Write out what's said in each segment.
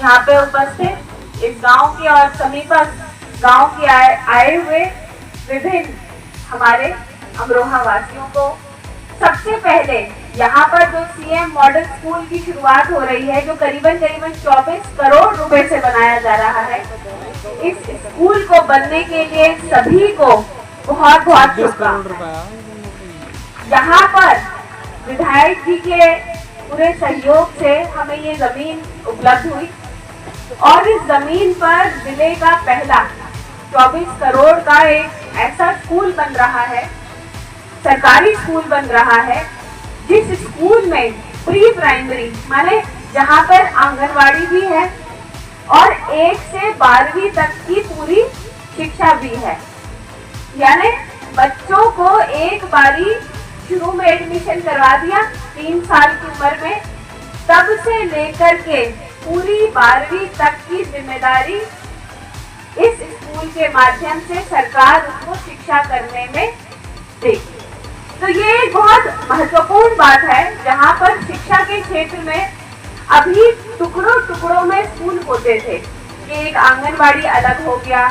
यहाँ पे उपस्थित इस गांव के और समीपस्थ गांव के आए हुए विभिन्न हमारे अमरोहा वासियों को सबसे पहले यहाँ पर जो सीएम मॉडल स्कूल की शुरुआत हो रही है, जो करीबन 24 करोड़ रुपए से बनाया जा रहा है, इस स्कूल को बनने के लिए सभी को बहुत बहुत शुभकामनाएं। यहाँ पर विधायक जी के पूरे सहयोग से हमें ये जमीन उपलब्ध हुई और इस जमीन पर जिले का पहला 24 करोड़ का एक ऐसा स्कूल बन रहा है, सरकारी स्कूल बन रहा है, जिस स्कूल में प्री प्राइमरी माने जहाँ पर आंगनवाड़ी भी है और 1 से 12वीं तक की पूरी शिक्षा भी है। यानी बच्चों को एक बारी शुरू में एडमिशन करवा दिया 3 साल की उम्र में, तब से लेकर के पूरी 12वीं तक की जिम्मेदारी इस स्कूल के माध्यम से सरकार उसको शिक्षा करने में देगी। तो ये एक बहुत महत्वपूर्ण बात है, जहाँ पर शिक्षा के क्षेत्र में अभी टुकड़ों टुकड़ों में स्कूल होते थे कि एक आंगनवाड़ी अलग हो गया,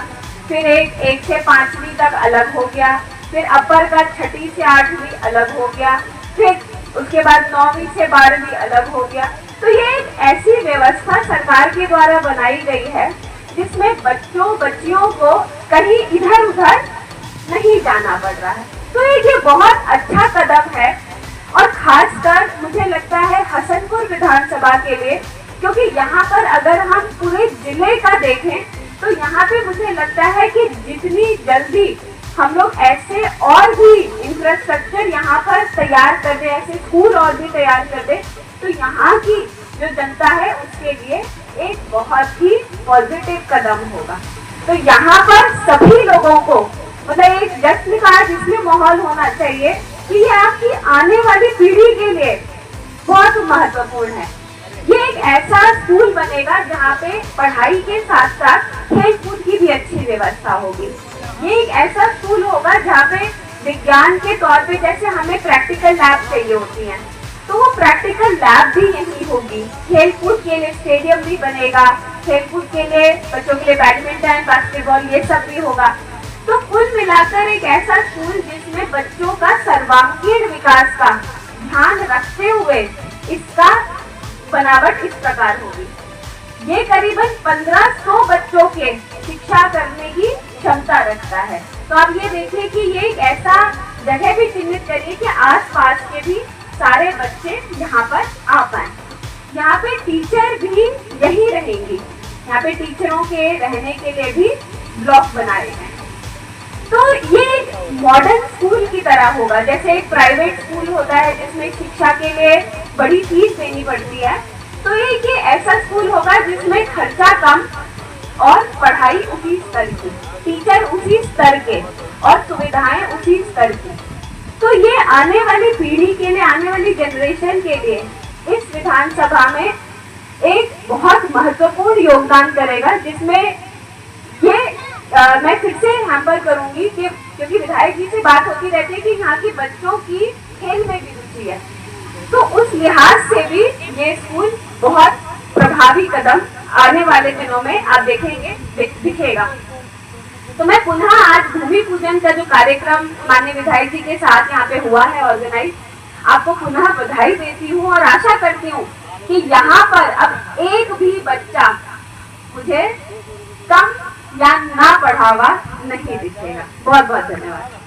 फिर एक से 5वीं तक अलग हो गया, फिर अपर का 6ठी से 8वीं अलग हो गया, फिर उसके बाद 9वीं से 12वीं अलग हो गया। तो ये एक ऐसी व्यवस्था सरकार के द्वारा बनाई गई है जिसमें बच्चियों को कहीं इधर उधर नहीं जाना पड़ रहा है। तो ये बहुत अच्छा कदम है और खासकर मुझे लगता है हसनपुर विधानसभा के लिए, क्योंकि यहाँ पर अगर हम पूरे जिले का देखें तो यहाँ पे मुझे लगता है कि जितनी जल्दी हम लोग ऐसे और भी इंफ्रास्ट्रक्चर यहाँ पर तैयार कर दे, ऐसे स्कूल और भी तैयार कर दे, तो यहाँ की जो जनता है उसके लिए एक बहुत ही पॉजिटिव कदम होगा। तो यहाँ पर सभी लोगों को मतलब एक जश्न का जिसमें माहौल होना चाहिए कि ये आपकी आने वाली पीढ़ी के लिए बहुत महत्वपूर्ण है। ये एक ऐसा स्कूल बनेगा जहाँ पे पढ़ाई के साथ साथ खेल कूद की भी अच्छी व्यवस्था होगी। ये एक ऐसा स्कूल होगा जहाँ पे विज्ञान के तौर पे जैसे हमें प्रैक्टिकल लैब चाहिए होती हैं, तो वो प्रैक्टिकल लैब भी यही होगी। खेल कूद के लिए स्टेडियम भी बनेगा, खेल कूद के लिए बच्चों के लिए बैडमिंटन, बास्केटबॉल ये सब भी होगा। तो कुल मिलाकर एक ऐसा स्कूल जिसमें बच्चों का सर्वांगीण विकास का ध्यान रखते हुए इसका बनावट इस प्रकार होगी। ये करीबन 1500 बच्चों के शिक्षा करने की क्षमता रखता है। तो आप ये देखिए कि ये एक ऐसा जगह भी चिन्हित करिए कि आसपास के भी सारे बच्चे यहाँ पर आ पाए। यहाँ पे टीचर भी यही रहेंगी, यहाँ पे टीचरों के रहने के लिए भी ब्लॉक बनाए हैं। तो ये एक मॉडर्न स्कूल की तरह होगा, जैसे एक प्राइवेट स्कूल होता है जिसमें शिक्षा के लिए बड़ी फीस देनी पड़ती है, तो ये ऐसा स्कूल होगा जिसमें खर्चा कम और पढ़ाई उसी स्तर की, टीचर उसी स्तर के और सुविधाएं उसी स्तर की। तो ये आने वाली पीढ़ी के लिए, आने वाली जनरेशन के लिए इस विधानसभा में एक बहुत महत्वपूर्ण योगदान करेगा, जिसमें ये मैं फिर से हैम्पर करूंगी कि क्योंकि विधायक जी से बात होती रहती है कि यहाँ के बच्चों की खेल में भी रुचि है, तो उस लिहाज से भी ये स्कूल बहुत प्रभावी कदम आने वाले दिनों में आप देखेंगे दिखेगा। तो मैं पुनः आज भूमि पूजन का जो कार्यक्रम माननीय विधायक जी के साथ यहाँ पे हुआ है ऑर्गेनाइज, आपको पुनः बधाई देती हूँ और आशा करती हूँ कि यहाँ पर अब एक भी बच्चा मुझे कम या ना पढ़ावा नहीं दिखेगा। बहुत बहुत धन्यवाद।